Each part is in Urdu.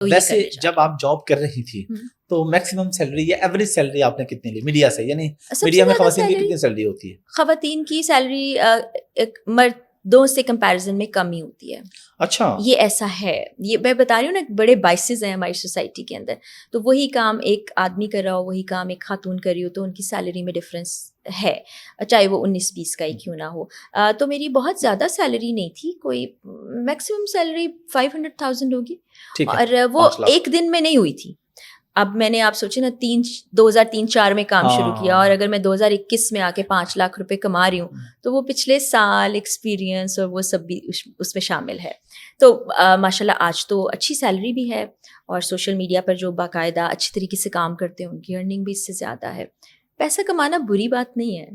ویسے جب آپ جاب کر رہی تھی تو میکسیمم سیلری یا ایوریج سیلری آپ نے کتنی لی میڈیا سے؟ یعنی میڈیا میں خواتین کی کتنی سیلری ہوتی ہے؟ خواتین کی سیلری مردوں سے کمپیریزن میں کم ہی ہوتی ہے. اچھا, یہ ایسا ہے, یہ میں بتا رہی ہوں نا, بڑے بائسز ہیں ہماری سوسائٹی کے اندر. تو وہی کام ایک آدمی کر رہا ہو, وہی کام ایک خاتون کر رہی ہو, تو ان کی سیلری میں ڈفرینس ہے, چاہے وہ 19-20 کا ہی کیوں نہ ہو. تو میری بہت زیادہ سیلری نہیں تھی, کوئی میکسیمم سیلری 500,000 ہوگی, اور وہ ایک دن میں نہیں ہوئی تھی. اب میں نے, آپ سوچے نا, 2003-4 میں کام شروع کیا, اور اگر میں 2021 میں آ کے 5 لاکھ روپے کما رہی ہوں, تو وہ پچھلے سال ایکسپیرینس اور وہ سب بھی اس میں شامل ہے. تو ماشاء اللہ آج تو اچھی سیلری بھی ہے, اور سوشل میڈیا پر جو باقاعدہ اچھی طریقے سے کام کرتے ہیں ان کی ارننگ بھی اس سے زیادہ ہے. پیسہ کمانا بری بات نہیں ہے,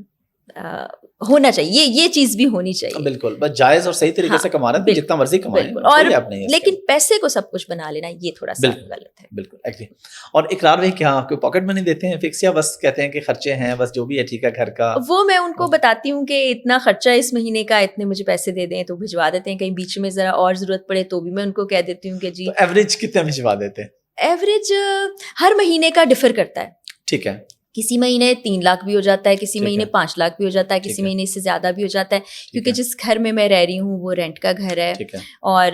ہونا چاہیے, یہ چیز بھی ہونی چاہیے. بالکل, بس جائز اور صحیح طریقے سے کمانا ہے, جتنا مرضی کمائیں, اور لیکن پیسے کو سب کچھ بنا لینا یہ تھوڑا سا غلط ہے. بالکل ایگری. اور اقرار بھائی کیا آپ کو پاکٹ منی دیتے ہیں فکس, یا بس کہتے ہیں کہ خرچے ہیں بس جو بھی ہے ٹھیک ہے گھر کا؟ وہ میں ان کو بتاتی ہوں کہ اتنا خرچہ اس مہینے کا, اتنے مجھے پیسے دے دیں, تو بھجوا دیتے ہیں. کہیں بیچ میں ذرا اور ضرورت پڑے تو بھی میں ان کو کہہ دیتی ہوں کہ جی. ایوریج کتنے بھجوا دیتے ہیں؟ ایوریج ہر مہینے کا ڈفر کرتا ہے. ٹھیک ہے, کسی مہینے 3 لاکھ بھی ہو جاتا ہے, کسی مہینے 5 لاکھ بھی ہو جاتا ہے, کسی مہینے اس سے زیادہ بھی ہو جاتا ہے, کیونکہ جس گھر میں رہ رہی ہوں وہ رینٹ کا گھر ہے. اور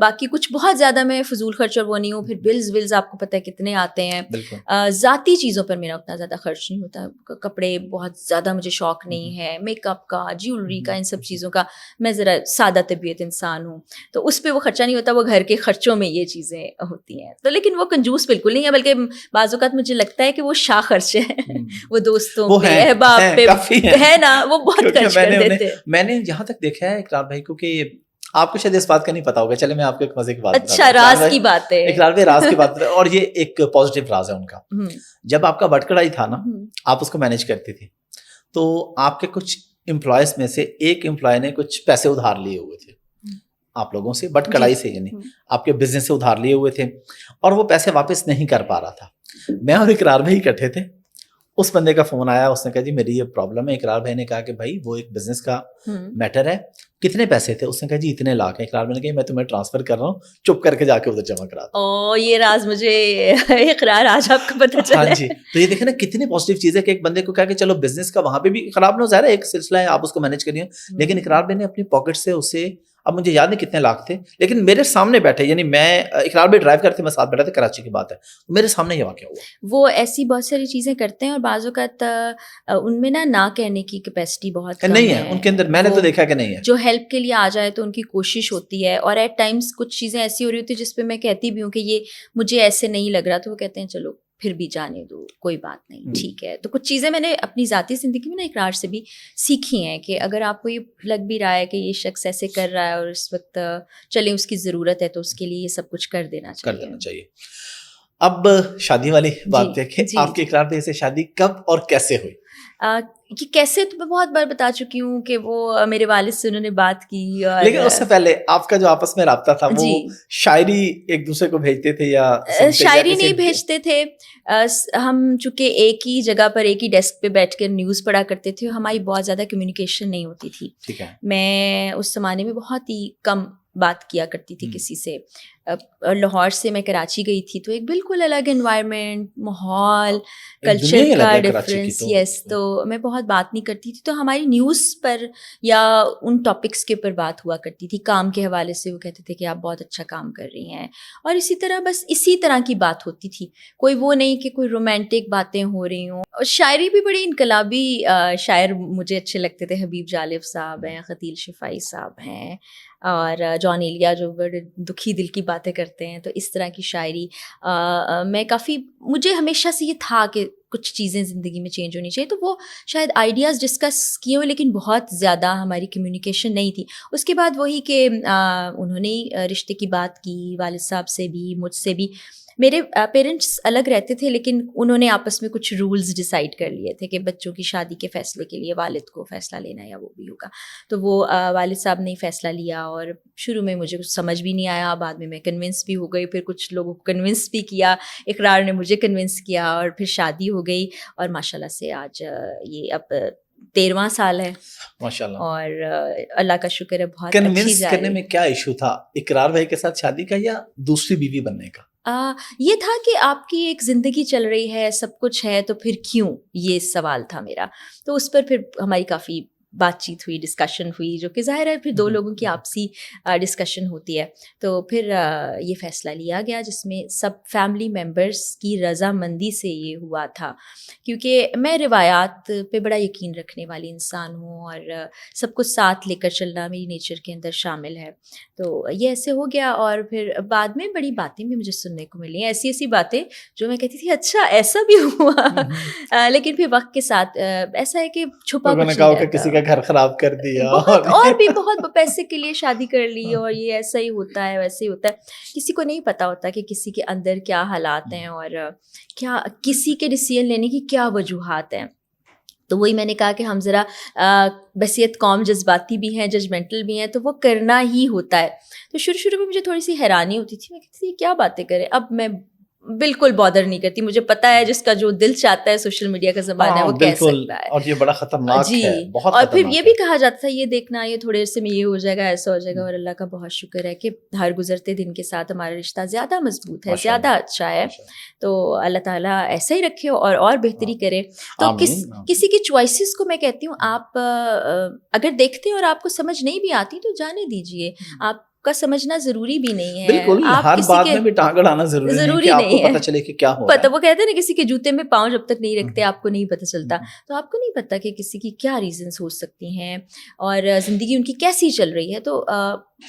باقی کچھ بہت زیادہ میں فضول خرچ اور وہ نہیں ہوں. پھر بلز آپ کو پتہ ہے کتنے آتے ہیں. ذاتی چیزوں پر میرا اتنا زیادہ خرچ نہیں ہوتا. کپڑے بہت زیادہ مجھے شوق نہیں ہے, میک اپ کا, جیولری کا, ان سب چیزوں کا. میں ذرا سادہ طبیعت انسان ہوں, تو اس پہ وہ خرچہ نہیں ہوتا. وہ گھر کے خرچوں میں یہ چیزیں ہوتی ہیں. تو لیکن وہ کنجوس بالکل نہیں ہے, بلکہ بعض اوقات مجھے لگتا ہے کہ وہ شاہ خرچے ہیں. وہ دوستوں پہ, احباب پہ ہے نا, وہ بہت خرچ کر دیتے ہیں. میں نے جہاں تک دیکھا ہے اقرار بھائی کو, کہ آپ کو شاید اس بات کا نہیں پتا ہوگا, چلے میں آپ کو ایک مزے کی بات, اچھا راز کی بات ہے, اقرار بھائی راز کی بات ہے, اور یہ ایک پازیٹیو راز ہے ان کا. جب آپ کا بٹکڑائی تھا نا, آپ اس کو مینیج کرتی تھی, تو آپ کے کچھ امپلائز میں سے ایک امپلائی نے کچھ پیسے ادھار لیے ہوئے تھے آپ لوگوں سے, بٹ کڑائی سے, یعنی آپ کے بزنس سے ادھار لیے ہوئے تھے, اور وہ پیسے واپس نہیں کر پا رہا تھا. میں اور اقرار بھائی اکٹھے تھے, اس بندے کا فون آیا, اس نے کہا جی میری یہ پرابلم ہے. اقرار بھائی نے کہا کہ بھائی وہ ایک بزنس کا میٹر ہے, کتنے پیسے تھے؟ اس نے کہا جی اتنے لاکھ ہیں. اقرار بھائی نے کہا میں تمہیں ٹرانسفر کر رہا ہوں, چپ کر کے جا کے ادھر جمع کرا دو. او یہ راز مجھے اقرار آج آپ کو پتہ چلا. ہاں جی, تو یہ دیکھیں نا کتنی پازیٹیو چیز ہے کہ ایک بندے کو کہا کہ چلو بزنس کا وہاں پہ بھی خراب نہ ہو, ظاہر ہے ایک سلسلہ ہے, آپ اس کو مینیج کریے. لیکن اقرار بھائی نے اپنی پاکٹ سے اسے, اب مجھے یاد نہیں کتنے لاکھ تھے, لیکن میرے سامنے بیٹھے, یعنی میں اقرار بھائی ڈرائیو کرتے, میں ساتھ بیٹھا تھا, کراچی کی بات ہے, میرے سامنے یہ واقعہ ہوا. وہ ایسی بہت ساری چیزیں کرتے ہیں, اور بعض اوقات ان میں نہ کہنے کی کیپیسٹی بہت کم نہیں ہے ان کے اندر. میں نے تو دیکھا کہ نہیں ہے, جو ہیلپ کے لیے آ جائے تو ان کی کوشش ہوتی ہے. اور ایٹ ٹائمس کچھ چیزیں ایسی ہو رہی ہوتی ہیں جس پہ میں کہتی بھی ہوں کہ یہ مجھے ایسے نہیں لگ رہا, تو وہ کہتے ہیں چلو پھر بھی جانے دو, کوئی بات نہیں, ٹھیک ہے. تو کچھ چیزیں میں نے اپنی ذاتی زندگی میں نا اقرار سے بھی سیکھی ہیں, کہ اگر آپ کو یہ لگ بھی رہا ہے کہ یہ شخص ایسے کر رہا ہے اور اس وقت چلیں اس کی ضرورت ہے, تو اس کے لیے یہ سب کچھ کر دینا چاہیے. اب شادی والی بات دیکھیں, آپ کے اقرار بھائی سے شادی کب اور کیسے ہوئی؟ کہ کیسے تو میں بہت بار بتا چکی ہوں کہ وہ میرے والد سے انہوں نے بات کی. لیکن اس سے پہلے آپ کا جو آپس میں رابطہ تھا, وہ شاعری ایک دوسرے کو بھیجتے تھے یا شاعری نہیں بھیجتے تھے؟ ہم چونکہ ایک ہی جگہ پر ایک ہی ڈیسک پہ بیٹھ کر نیوز پڑھا کرتے تھے, ہماری بہت زیادہ کمیونیکیشن نہیں ہوتی تھی. میں اس زمانے میں بہت ہی کم بات کیا کرتی تھی کسی سے. لاہور سے میں کراچی گئی تھی, تو ایک بالکل الگ انوائرمنٹ, ماحول, کلچر کا ڈفرینس. یس, تو میں بہت بات نہیں کرتی تھی. تو ہماری نیوز پر یا ان ٹاپکس کے اوپر بات ہوا کرتی تھی. کام کے حوالے سے وہ کہتے تھے کہ آپ بہت اچھا کام کر رہی ہیں, اور اسی طرح بس اسی طرح کی بات ہوتی تھی. کوئی وہ نہیں کہ کوئی رومانٹک باتیں ہو رہی ہوں. اور شاعری بھی بڑی انقلابی شاعر مجھے اچھے لگتے تھے. حبیب جالب صاحب ہیں, خطیل شفائی صاحب ہیں, اور جان ایلیا جو بڑے دکھی دل کی باتیں کرتے ہیں. تو اس طرح کی شاعری میں کافی, مجھے ہمیشہ سے یہ تھا کہ کچھ چیزیں زندگی میں چینج ہونی چاہیے. تو وہ شاید آئیڈیاز ڈسکس کیے ہوئے, لیکن بہت زیادہ ہماری کمیونیکیشن نہیں تھی. اس کے بعد وہی کہ انہوں نے رشتے کی بات کی والد صاحب سے بھی, مجھ سے بھی. میرے پیرنٹس الگ رہتے تھے, لیکن انہوں نے آپس میں کچھ رولز ڈیسائیڈ کر لیے تھے کہ بچوں کی شادی کے فیصلے کے لیے والد کو فیصلہ لینا ہے یا وہ بھی ہوگا. تو وہ والد صاحب نے فیصلہ لیا, اور شروع میں مجھے کچھ سمجھ بھی نہیں آیا, بعد میں کنونس بھی ہو گئی. پھر کچھ لوگوں کو کنونس بھی کیا, اقرار نے مجھے کنونس کیا, اور پھر شادی ہو گئی. اور ماشاء اللہ سے آج یہ اب 13واں سال ہے ماشاءاللہ, اور اللہ کا شکر ہے بہت کنونس کرنے میں کیا ایشو تھا؟ اقرار بھائی کے ساتھ شادی کا یا دوسری بیوی بننے کا؟ یہ تھا کہ آپ کی ایک زندگی چل رہی ہے, سب کچھ ہے, تو پھر کیوں, یہ سوال تھا میرا. تو اس پر پھر ہماری کافی بات چیت ہوئی, ڈسکشن ہوئی, جو کہ ظاہر ہے پھر دو لوگوں کی آپسی ڈسکشن ہوتی ہے. تو پھر یہ فیصلہ لیا گیا جس میں سب فیملی ممبرس کی رضامندی سے یہ ہوا تھا, کیونکہ میں روایات پہ بڑا یقین رکھنے والی انسان ہوں اور سب کچھ ساتھ لے کر چلنا میری نیچر کے اندر شامل ہے. تو یہ ایسے ہو گیا, اور پھر بعد میں بڑی باتیں بھی مجھے سننے کو ملی, ایسی ایسی باتیں جو میں کہتی تھی اچھا ایسا بھی ہوا, لیکن پھر وقت کے ساتھ ایسا ہے کہ چھپا کچھ نہیں رہتا. کسی کا گھر خراب کر دیا, اور بھی بہت پیسے کے لیے شادی کر لی, اور یہ ایسا ہی ہوتا ہے ویسے ہی ہوتا ہے. کسی کو نہیں پتا ہوتا کہ کسی کے اندر کیا حالات ہیں اور کیا کسی کے ڈیسیژن لینے کی کیا وجوہات ہیں. تو وہی میں نے کہا کہ ہم ذرا بحیثیت قوم جذباتی بھی ہیں, ججمنٹل بھی ہیں, تو وہ کرنا ہی ہوتا ہے. تو شروع میں مجھے تھوڑی سی حیرانی ہوتی تھی, میں کہتی تھی کیا باتیں کریں. اب میں بالکل بادر نہیں کرتی, مجھے پتا ہے جس کا جو دل چاہتا ہے, سوشل میڈیا کا زمانہ ہے, وہ کہہ سکتا ہے. اور یہ بڑا خطرناک جی, ہے, بہت اور پھر خطرناک یہ بھی کہا جاتا تھا یہ دیکھنا یہ تھوڑے عرصے میں یہ ہو جائے گا, ایسا ہو جائے گا. اور اللہ کا بہت شکر ہے کہ ہر گزرتے دن کے ساتھ ہمارا رشتہ زیادہ مضبوط ہے, زیادہ اچھا ہے. تو اللہ تعالیٰ ایسا ہی رکھے اور بہتری کرے. تو کسی کی چوائسیز کو میں کہتی ہوں, آپ اگر دیکھتے ہیں اور آپ کو سمجھ نہیں بھی آتی تو جانے دیجیے, آپ کا سمجھنا ضروری بھی نہیں ہے. بالکل, ہر بات میں بھی ٹانگ اڑانا ضروری نہیں ہے, پتہ چلے کہ کیا ہو رہا ہے. وہ کہتے ہیں نا کسی کے جوتے میں پاؤں جب تک نہیں رکھتے آپ کو نہیں پتہ چلتا. تو آپ کو نہیں پتا کہ کسی کی کیا ریزنس ہو سکتی ہیں اور زندگی ان کی کیسی چل رہی ہے. تو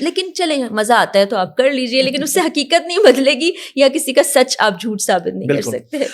لیکن چلیں, مزہ آتا ہے تو آپ کر لیجئے, لیکن اس سے حقیقت نہیں بدلے گی, یا کسی کا سچ آپ جھوٹ ثابت نہیں کر سکتے.